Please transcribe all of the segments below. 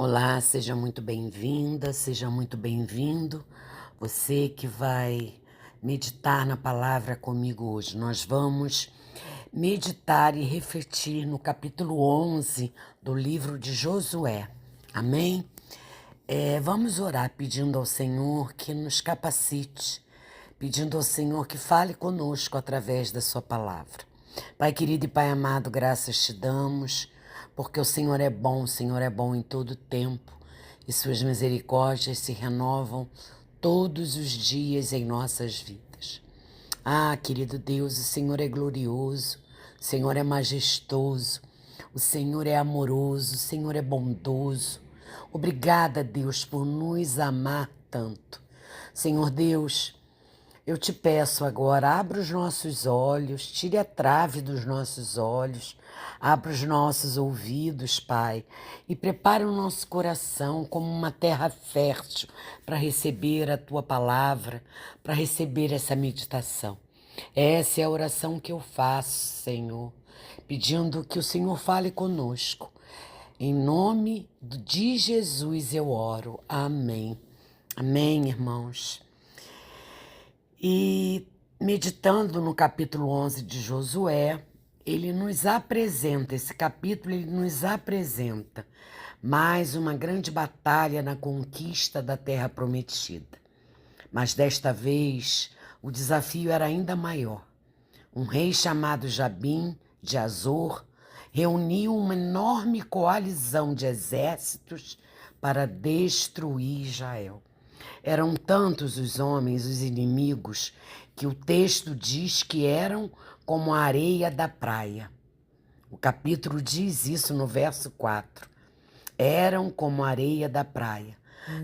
Olá, seja muito bem-vinda, seja muito bem-vindo. Você que vai meditar na palavra comigo hoje. Nós vamos meditar e refletir no capítulo 11 do livro de Josué. Amém? Vamos orar pedindo ao Senhor que nos capacite, pedindo ao Senhor que fale conosco através da sua palavra. Pai querido e Pai amado, graças te damos, porque o Senhor é bom em todo tempo, e suas misericórdias se renovam todos os dias em nossas vidas. Ah, querido Deus, o Senhor é glorioso, o Senhor é majestoso, o Senhor é amoroso, o Senhor é bondoso. Obrigada, Deus, por nos amar tanto. Senhor Deus, eu te peço agora, abra os nossos olhos, tire a trave dos nossos olhos, abra os nossos ouvidos, Pai, e prepare o nosso coração como uma terra fértil para receber a Tua palavra, para receber essa meditação. Essa é a oração que eu faço, Senhor, pedindo que o Senhor fale conosco. Em nome de Jesus eu oro. Amém. Amém, irmãos. E meditando no capítulo 11 de Josué, esse capítulo ele nos apresenta mais uma grande batalha na conquista da terra prometida. Mas desta vez o desafio era ainda maior. Um rei chamado Jabim de Azor reuniu uma enorme coalizão de exércitos para destruir Israel. Eram tantos os homens, os inimigos, que o texto diz que eram como a areia da praia. O capítulo diz isso no verso 4. Eram como a areia da praia.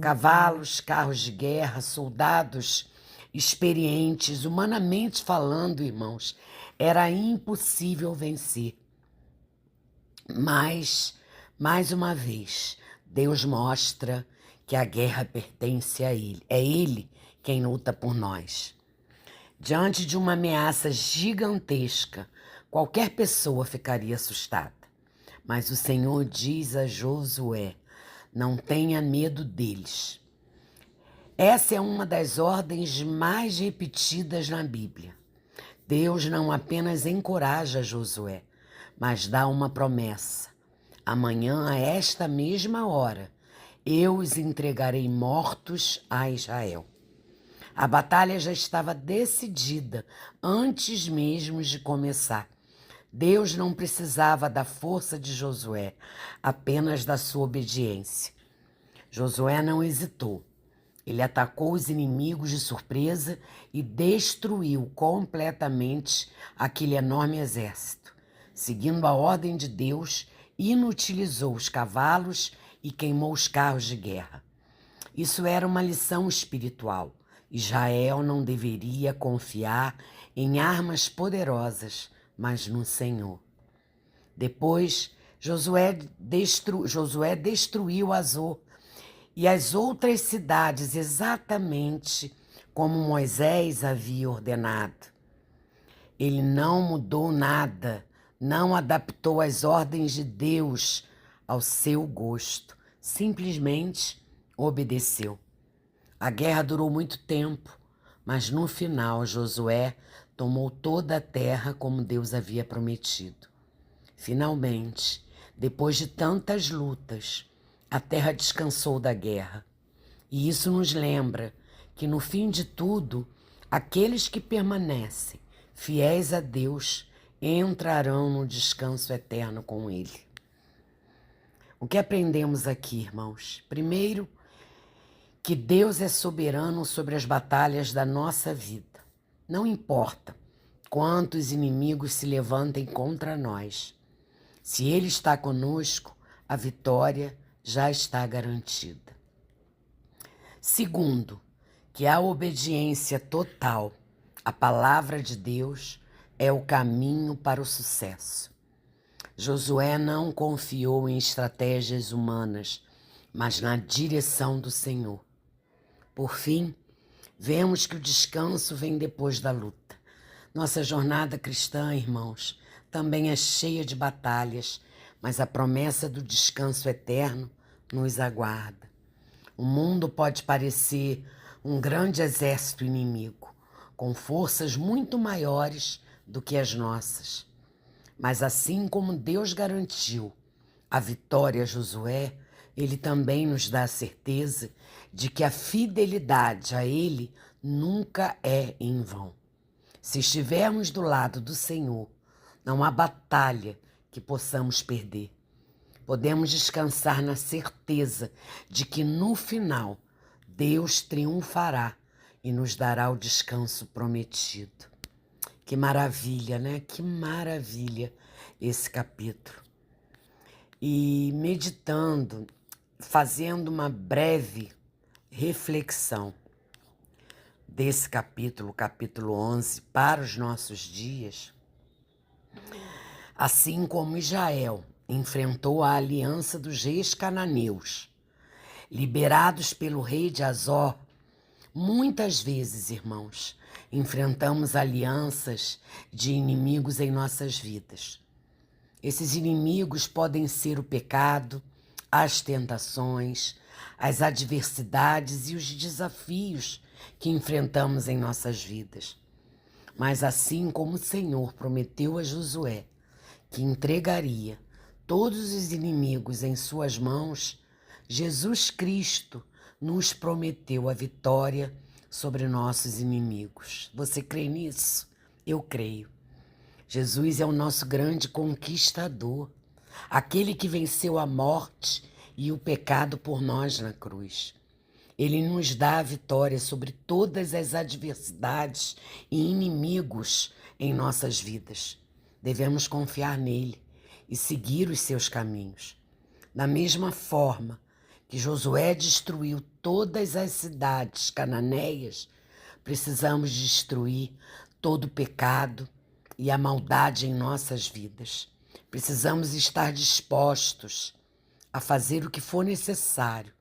Cavalos, carros de guerra, soldados experientes, humanamente falando, irmãos, era impossível vencer. Mas, mais uma vez, Deus mostra que a guerra pertence a Ele. É Ele quem luta por nós. Diante de uma ameaça gigantesca, qualquer pessoa ficaria assustada. Mas o Senhor diz a Josué: não tenha medo deles. Essa é uma das ordens mais repetidas na Bíblia. Deus não apenas encoraja Josué, mas dá uma promessa. Amanhã, a esta mesma hora, eu os entregarei mortos a Israel. A batalha já estava decidida antes mesmo de começar. Deus não precisava da força de Josué, apenas da sua obediência. Josué não hesitou. Ele atacou os inimigos de surpresa e destruiu completamente aquele enorme exército. Seguindo a ordem de Deus, inutilizou os cavalos e queimou os carros de guerra. Isso era uma lição espiritual. Israel não deveria confiar em armas poderosas, mas no Senhor. Depois, Josué destruiu Azor e as outras cidades exatamente como Moisés havia ordenado. Ele não mudou nada, não adaptou as ordens de Deus ao seu gosto, simplesmente obedeceu. A guerra durou muito tempo, mas no final Josué tomou toda a terra como Deus havia prometido. Finalmente, depois de tantas lutas, a terra descansou da guerra. E isso nos lembra que no fim de tudo, aqueles que permanecem fiéis a Deus entrarão no descanso eterno com Ele. O que aprendemos aqui, irmãos? Primeiro, que Deus é soberano sobre as batalhas da nossa vida. Não importa quantos inimigos se levantem contra nós. Se Ele está conosco, a vitória já está garantida. Segundo, que a obediência total à palavra de Deus é o caminho para o sucesso. Josué não confiou em estratégias humanas, mas na direção do Senhor. Por fim, vemos que o descanso vem depois da luta. Nossa jornada cristã, irmãos, também é cheia de batalhas, mas a promessa do descanso eterno nos aguarda. O mundo pode parecer um grande exército inimigo, com forças muito maiores do que as nossas. Mas assim como Deus garantiu a vitória a Josué, Ele também nos dá a certeza de que a fidelidade a Ele nunca é em vão. Se estivermos do lado do Senhor, não há batalha que possamos perder. Podemos descansar na certeza de que no final Deus triunfará e nos dará o descanso prometido. Que maravilha, né? Que maravilha esse capítulo. E meditando, fazendo uma breve reflexão desse capítulo, capítulo 11, para os nossos dias, assim como Israel enfrentou a aliança dos reis cananeus, liberados pelo rei de Azor, muitas vezes, irmãos, enfrentamos alianças de inimigos em nossas vidas. Esses inimigos podem ser o pecado, as tentações, as adversidades e os desafios que enfrentamos em nossas vidas. Mas assim como o Senhor prometeu a Josué que entregaria todos os inimigos em suas mãos, Jesus Cristo nos prometeu a vitória sobre nossos inimigos. Você crê nisso? Eu creio. Jesus é o nosso grande conquistador, aquele que venceu a morte e o pecado por nós na cruz. Ele nos dá a vitória sobre todas as adversidades e inimigos em nossas vidas. Devemos confiar nele e seguir os seus caminhos. Da mesma forma que Josué destruiu todas as cidades cananeias, precisamos destruir todo o pecado e a maldade em nossas vidas. Precisamos estar dispostos a fazer o que for necessário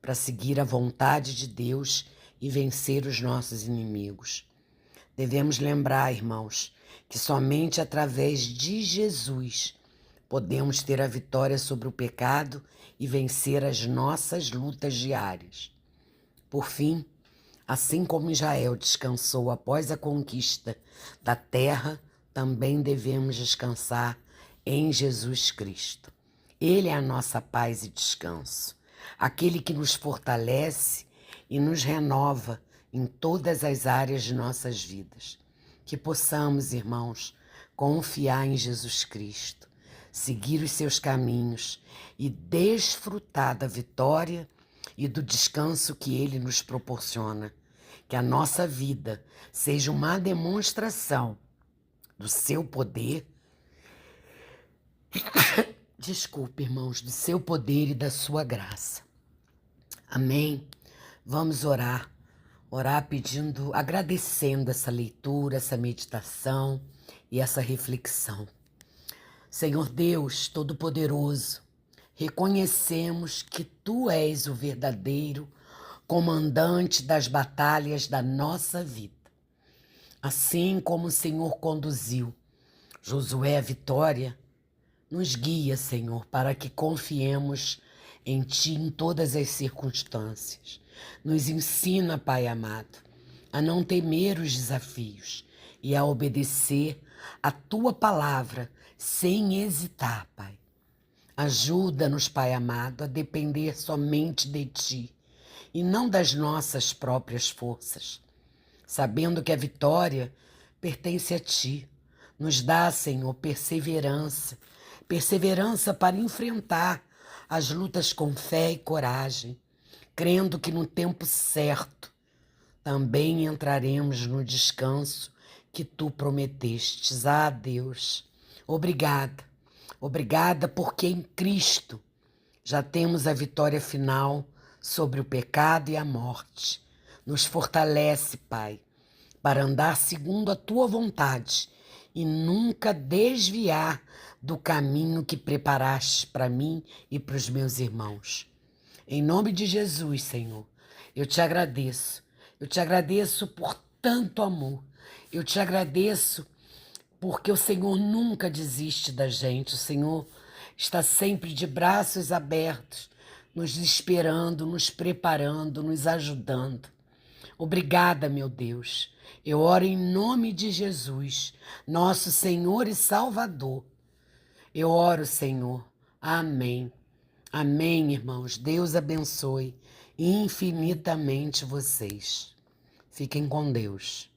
para seguir a vontade de Deus e vencer os nossos inimigos. Devemos lembrar, irmãos, que somente através de Jesus podemos ter a vitória sobre o pecado e vencer as nossas lutas diárias. Por fim, assim como Israel descansou após a conquista da terra, também devemos descansar em Jesus Cristo. Ele é a nossa paz e descanso, aquele que nos fortalece e nos renova em todas as áreas de nossas vidas. Que possamos, irmãos, confiar em Jesus Cristo, seguir os seus caminhos e desfrutar da vitória e do descanso que Ele nos proporciona. Que a nossa vida seja uma demonstração do seu poder, desculpe, irmãos, do seu poder e da sua graça. Amém? Vamos orar pedindo, agradecendo essa leitura, essa meditação e essa reflexão. Senhor Deus Todo-Poderoso, reconhecemos que Tu és o verdadeiro comandante das batalhas da nossa vida. Assim como o Senhor conduziu Josué à vitória, nos guia, Senhor, para que confiemos em Ti em todas as circunstâncias. Nos ensina, Pai amado, a não temer os desafios e a obedecer a Tua palavra sem hesitar, Pai. Ajuda-nos, Pai amado, a depender somente de Ti e não das nossas próprias forças, sabendo que a vitória pertence a Ti. Nos dá, Senhor, perseverança para enfrentar as lutas com fé e coragem, crendo que no tempo certo também entraremos no descanso que Tu prometestes. Ah, Deus, obrigada. Obrigada porque em Cristo já temos a vitória final sobre o pecado e a morte. Nos fortalece, Pai, para andar segundo a Tua vontade e nunca desviar do caminho que preparaste para mim e para os meus irmãos. Em nome de Jesus, Senhor, eu te agradeço. Eu te agradeço por tanto amor. Eu te agradeço porque o Senhor nunca desiste da gente. O Senhor está sempre de braços abertos nos esperando, nos preparando, nos ajudando. Obrigada, meu Deus. Eu oro em nome de Jesus, nosso Senhor e Salvador. Eu oro, Senhor. Amém. Amém, irmãos. Deus abençoe infinitamente vocês. Fiquem com Deus.